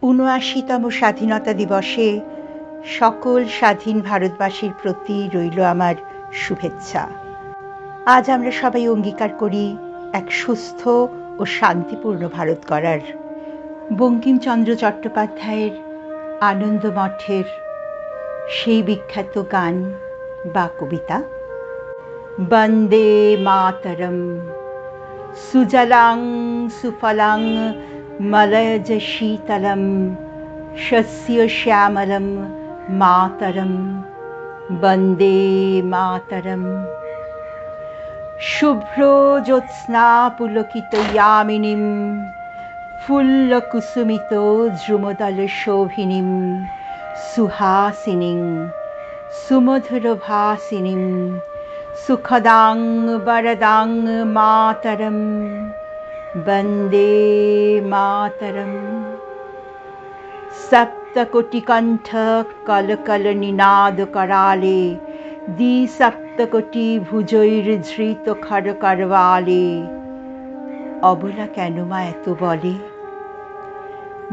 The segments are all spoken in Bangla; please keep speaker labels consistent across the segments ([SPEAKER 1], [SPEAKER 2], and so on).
[SPEAKER 1] ৭৯তম স্বাধীনতা দিবসে সকল স্বাধীন ভারতবাসীর প্রতি রইল আমার শুভেচ্ছা। আজ আমরা সবাই অঙ্গীকার করি এক সুস্থ ও শান্তিপূর্ণ ভারত গড়ার। বঙ্কিমচন্দ্র চট্টোপাধ্যায়ের আনন্দমঠের সেই বিখ্যাত গান বা কবিতা, বন্দে মাতরম সুজলাং সুফলাং মলয়জ শীতলম শস্য শ্যামলম মাতরম বন্দে মাতরম। শুভ্র জ্যোৎস্না পুলকিত ইয়ামিনীম ফুল্লকুসুমিত দ্রুমদল শোভিনীম সুহাসিনীং সুমধুর ভাসিনীম সুখদাং বরদাং মাতরম বন্দে মাতরম। সপ্তকোটিকণ্ঠ কলকল নিনাদ कराले দ্বিসপ্তকোটি ভুজৈর্ধৃত খর করওয়ালে। অবলা কেন মা এত বলে?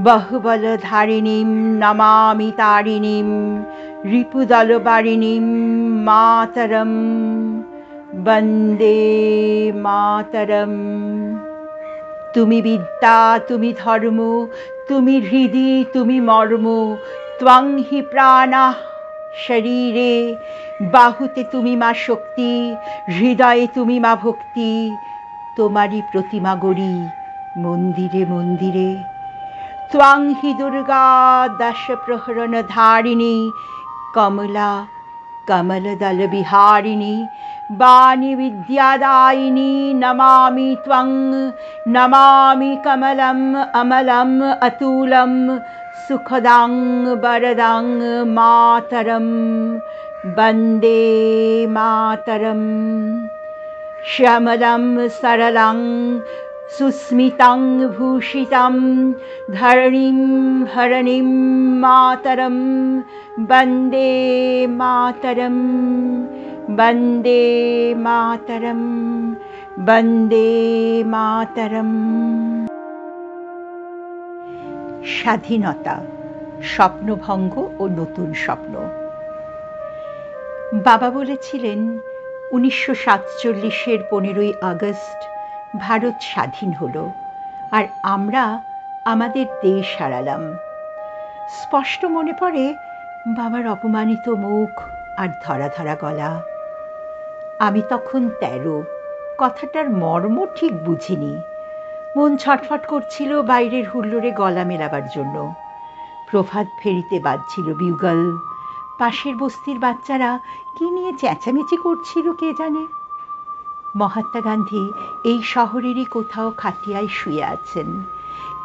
[SPEAKER 1] বাহুবল ধারিণীম নমামি তারিণীম রিপুদল বারিণীম মাতরম বন্দে মাতরম। তুমি বিদ্যা, তুমি ধর্ম, তুমি হৃদি, তুমি মর্ম, ত্বং হি প্রাণাঃ শরীরে। বাহুতে তুমি মা শক্তি, হৃদয়ে তুমি মা ভক্তি। তোমারই প্রতিমা গড়ি মন্দিরে মন্দিরে। ত্বং হি দুর্গা দশ প্রহরণ ধারিণী কমলা কমলদল বিহারিণী বাণী বিদ্যাদায়িনী। নমামি ত্বং নমামি কমলম অমলম অতুলম সুখদাং বরদাং মাতরম বন্দে মাতরম। শ্যামলং সরলং সুস্মিতং ভূষিতং ধরণীম হরণীম মাতরম বন্দে মাতরম বন্দে মাতরম বন্দে মাতরম। স্বাধীনতা, স্বপ্নভঙ্গ ও নতুন স্বপ্ন। বাবা বলেছিলেন ১৯৪৭-এর ১৫ই আগস্ট ভারত স্বাধীন হলো আর আমরা আমাদের দেশ হারালাম। স্পষ্ট মনে পড়ে বাবার অপমানিত মুখ আর ধরা ধরা গলা। আমি তখন ১৩, কথাটার মর্ম ঠিক বুঝিনি। মন ছটফট করছিল বাইরের হুল্লোড়ে গলা মেলাবার জন্য। প্রভাত ফেরিতে বাজছিল বিউগল। পাশের বস্তির বাচ্চারা কি নিয়ে চেঁচামেচি করছিল কে জানে। মহাত্মা গান্ধী এই শহরেরই কোথাও খাটিয়ায় শুয়ে আছেন।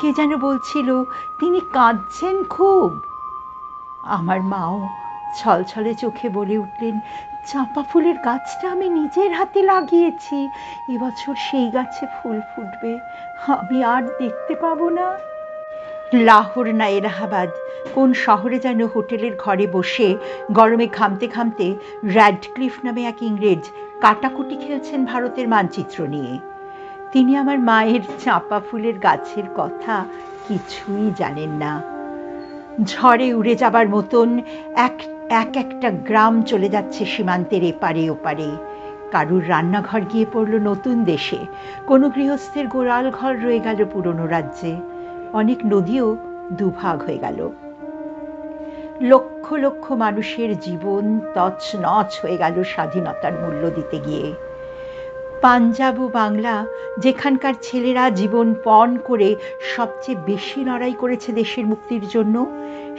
[SPEAKER 1] কে যেন বলছিল তিনি কাঁদছেন খুব। আমার মাও ছলছলে চোখে বলে উঠলেন, চাঁপা ফুলের গাছটা আমি নিজের হাতে লাগিয়েছি, এবছর সেই গাছে ফুল ফুটবে, আমি আর দেখতে পাবো না। লাহোর না এলাহাবাদ কোন শহরে যেন হোটেলের ঘরে বসে গরমে ঘামতে ঘামতে র্যাডক্লিফ নামে এক ইংরেজ কাটাকুটি খেলছেন ভারতের মানচিত্র নিয়ে। তিনি আমার মায়ের চাঁপা ফুলের গাছের কথা কিছুই জানেন না। ঝড়ে উড়ে যাবার মতন একটা গ্রাম চলে যাচ্ছে সীমান্তের এপারে ওপারে। কারুর রান্নাঘর গিয়ে পড়ল নতুন দেশে, কোনো গৃহস্থের গোড়াল ঘর রয়ে গেল পুরনো রাজ্যে। অনেক নদীও দুভাগ হয়ে গেল। লক্ষ লক্ষ মানুষের জীবন তছনছ হয়ে গেল স্বাধীনতার মূল্য দিতে গিয়ে। পাঞ্জাব ও বাংলা, যেখানকার ছেলেরা জীবন পণ করে সবচেয়ে বেশি লড়াই করেছে দেশের মুক্তির জন্য,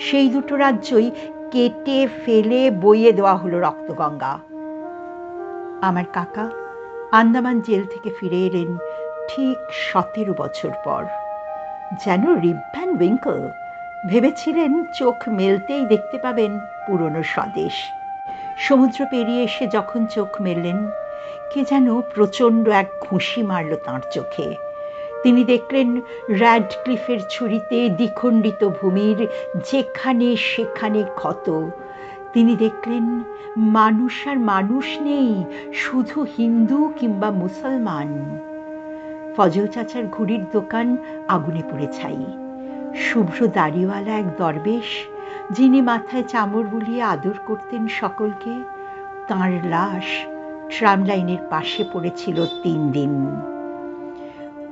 [SPEAKER 1] সেই দুটো রাজ্যই কেটে ফেলে বইয়ে দেওয়া হলো রক্তগঙ্গা। আমার কাকা আন্দামান জেল থেকে ফিরে এলেন ঠিক ১৭ বছর পর। যেন রিপ ভ্যান উইঙ্কল। ভেবেছিলেন চোখ মেলতেই দেখতে পাবেন পুরনো স্বদেশ। সমুদ্র পেরিয়ে এসে যখন চোখ মেললেন, কে যেন প্রচণ্ড এক ঘুষি মারল তাঁর চোখে। তিনি দেখলেন র্যাডক্লিফের ছুরিতে দ্বিখণ্ডিত ভূমির যেখানে সেখানে ক্ষত। তিনি দেখলেন মানুষ আর মানুষ নেই, শুধু হিন্দু কিংবা মুসলমান। ফজল চাচার ঘুড়ির দোকান আগুনে পুড়ে ছাই। শুভ্র দাড়িওয়ালা এক দরবেশ, যিনি মাথায় চামর বুলিয়ে আদর করতেন সকলকে, তাঁর লাশ ট্রাম লাইনের পাশে পড়েছিল 3 দিন।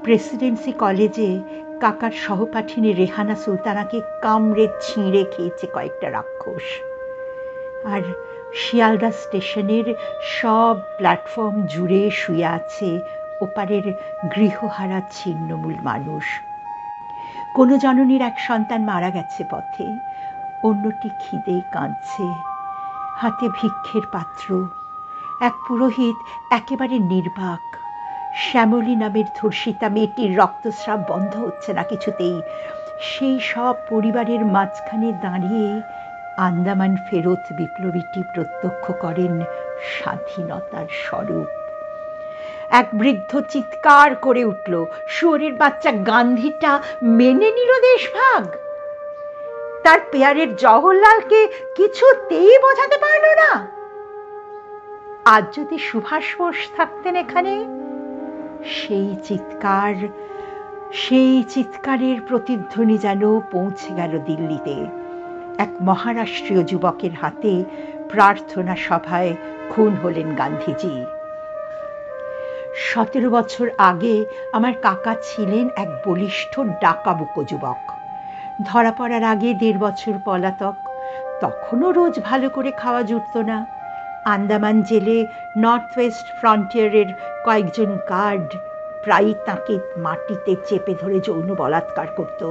[SPEAKER 1] প্রেসিডেন্সি কলেজে কাকার সহপাঠিনী রেহানা সুলতানাকে কামড়ে ছিঁড়ে খেয়েছে কয়েকটা রাক্ষস। আর শিয়ালদা স্টেশনের সব প্ল্যাটফর্ম জুড়ে শুয়ে আছে ওপারের গৃহহারা ছিন্নমূল মানুষ। কোনো জননীর এক সন্তান মারা গেছে পথে, অন্যটি খিদেই কাঁদছে, হাতে ভিক্ষের পাত্র। এক পুরোহিত একেবারে নির্বাক। শ্যামলী নামের ধর্ষিতা মেয়েটির রক্তস্রাব বন্ধ হচ্ছে না কিছুতেই। সেই সব পরিবারের মাঝখানে দাঁড়িয়ে আন্দামান ফেরত বিপ্লবীটি প্রত্যক্ষ করেন স্বাধীনতার স্বরূপ। এক বৃদ্ধ চিৎকার করে উঠল, শুয়োরের বাচ্চা গান্ধীটা মেনে নিল দেশভাগ? তার পেয়ারের জওহরলালকে কিছুতেই বোঝাতে পারল না। আজ যদি সুভাষ বোস থাকতেন এখানে, সেই চিৎকারের প্রতিধ্বনি যেন পৌঁছে গেল দিল্লিতে। এক মহারাষ্ট্রীয় যুবকের হাতে প্রার্থনা সভায় খুন হলেন গান্ধীজি। 17 বছর আগে আমার কাকা ছিলেন এক বলিষ্ঠ ডাকাবুকো যুবক। ধরা পড়ার আগে 1.5 বছর পলাতক। তখনও রোজ ভালো করে খাওয়া জুটত না। আন্দামান জেলে নর্থ ওয়েস্ট ফ্রন্টিয়ারের কয়েকজন গার্ড প্রায়ই তাঁকে মাটিতে চেপে ধরে যৌন বলাৎকার করত।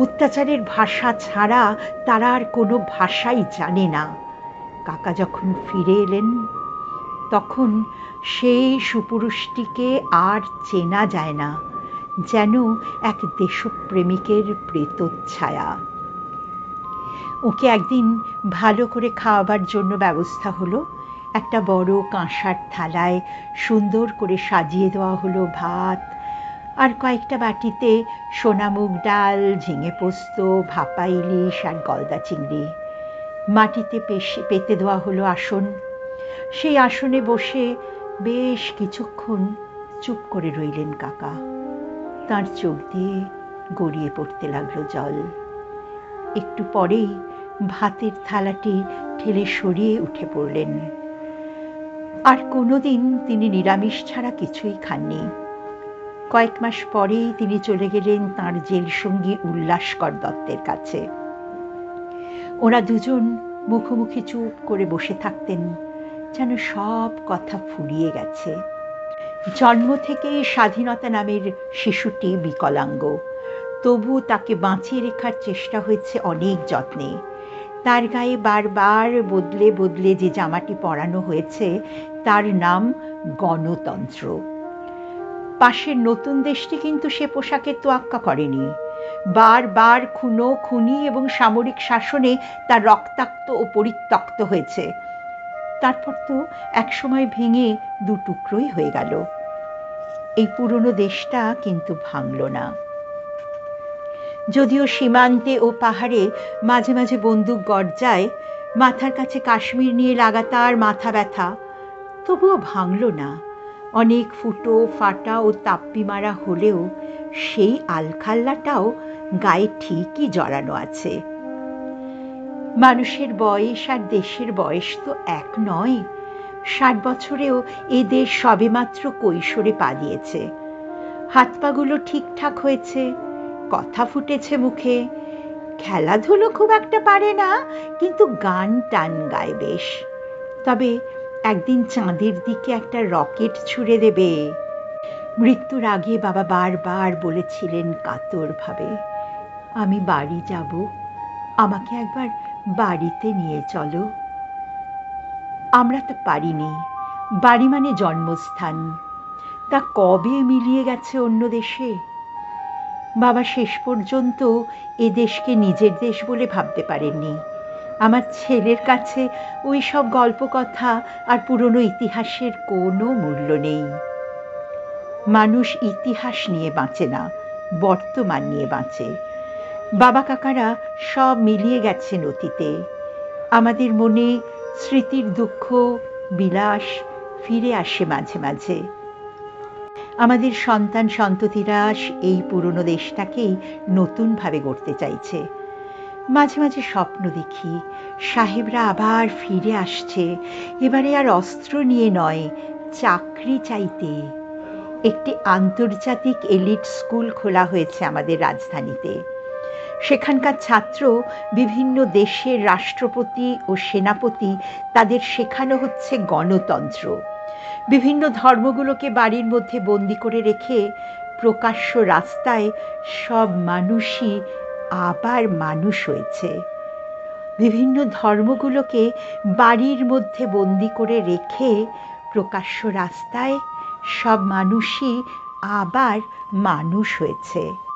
[SPEAKER 1] অত্যাচারের ভাষা ছাড়া তারা আর কোনো ভাষাই জানে না। কাকা যখন ফিরে এলেন, তখন সেই সুপুরুষটিকে আর চেনা যায় না, যেন এক দেশপ্রেমিকের প্রেতচ্ছায়া। ওকে একদিন ভালো করে খাওয়াবার জন্য ব্যবস্থা হলো। একটা বড় কাঁসার থালায় সুন্দর করে সাজিয়ে দেওয়া হলো ভাত, আর কয়েকটা বাটিতে সোনা মুগ ডাল, ঝিঙে পোস্ত, ভাপা ইলিশ আর গলদা চিংড়ি। মাটিতে পেতে দেওয়া হলো আসন। সেই আসনে বসে বেশ কিছুক্ষণ চুপ করে রইলেন কাকা। তাঁর চোখ দিয়ে গড়িয়ে পড়তে লাগলো জল। একটু পরেই ভাতের থালাটি ঠেলে সরিয়ে উঠে পড়লেন। আর কোনোদিন তিনি নিরামিষ ছাড়া কিছুই খাননি। কয়েক মাস পরেই তিনি চলে গেলেন তাঁর জেলসঙ্গী উল্লাসকর দত্তের কাছে। ওরা দুজন মুখোমুখি চুপ করে বসে থাকতেন, যেন সব কথা ফুরিয়ে গেছে। জন্ম থেকেই স্বাধীনতা নামের শিশুটি বিকলাঙ্গ, তবু তাকে বাঁচিয়ে রাখার চেষ্টা হয়েছে অনেক যত্নে। তার গায়ে বারবার বদলে বদলে যে জামাটি পরানো হয়েছে, তার নাম গণতন্ত্র। পাশের নতুন দেশটি কিন্তু সে পোশাকের তোয়াক্কা করেনি। বারবার খুনি এবং সামরিক শাসনে তার রক্তাক্ত ও পরিত্যক্ত হয়েছে। তারপর তো একসময় ভেঙে 2 টুকরোই হয়ে গেল। এই পুরনো দেশটা কিন্তু ভাঙল না। যদিও সীমান্তে ও পাহাড়ে মাঝে মাঝে বন্দুক গর্জায়, মাথার কাছে কাশ্মীর নিয়ে লাগাতার মাথা ব্যথা, তবুও ভাঙল না। অনেক ফুটো ফাটা ও তাপ্পি মারা হলেও সেই আলখাল্লাটাও গায়ে ঠিকই জড়ানো আছে। মানুষের বয়স আর দেশের বয়স তো এক নয়। 60 বছরেও এ দেশ সবেমাত্র কৈশোরে পা দিয়েছে। হাত পাগুলো ঠিকঠাক হয়েছে, কথা ফুটেছে মুখে, খেলাধুলো খুব একটা পারে না, কিন্তু গান টান গায় বেশ। তবে একদিন চাঁদের দিকে একটা রকেট ছুঁড়ে দেবে। মৃত্যুর আগে বাবা বারবার বলেছিলেন কাতরভাবে, আমি বাড়ি যাব, আমাকে একবার বাড়িতে নিয়ে চলো। আমরা তা পারিনি। বাড়ি মানে জন্মস্থান, তা কবে মিলিয়ে গেছে অন্য দেশে। বাবা শেষ পর্যন্ত এ দেশকে নিজের দেশ বলে ভাবতে পারেননি। আমার ছেলের কাছে ওই সব গল্প কথা আর পুরনো ইতিহাসের কোনো মূল্য নেই। মানুষ ইতিহাস নিয়ে বাঁচে না, বর্তমান নিয়ে বাঁচে। বাবা কাকারা সব মিলিয়ে গেছেন অতীতে। আমাদের মনে স্মৃতির দুঃখ বিলাস ফিরে আসে মাঝে মাঝে। আমাদের সন্তান সন্ততিরা এই পুরনো দেশটাকেই নতুনভাবে গড়তে চাইছে। মাঝে মাঝে স্বপ্ন দেখি সাহেবরা আবার ফিরে আসছে, এবারে আর অস্ত্র নিয়ে নয়, চাকরি চাইতে। একটি আন্তর্জাতিক এলিট স্কুল খোলা হয়েছে আমাদের রাজধানীতে। সেখানকার ছাত্র বিভিন্ন দেশের রাষ্ট্রপতি ও সেনাপতি, তাদের শেখানো হচ্ছে গণতন্ত্র। বিভিন্ন ধর্মগুলোকে বাড়ির মধ্যে বন্দি করে রেখে প্রকাশ্য রাস্তায় সব মানুষই আবার মানুষ হয়েছে। বিভিন্ন ধর্মগুলোকে বাড়ির মধ্যে বন্দি করে রেখে প্রকাশ্য রাস্তায় সব মানুষই আবার মানুষ হয়েছে।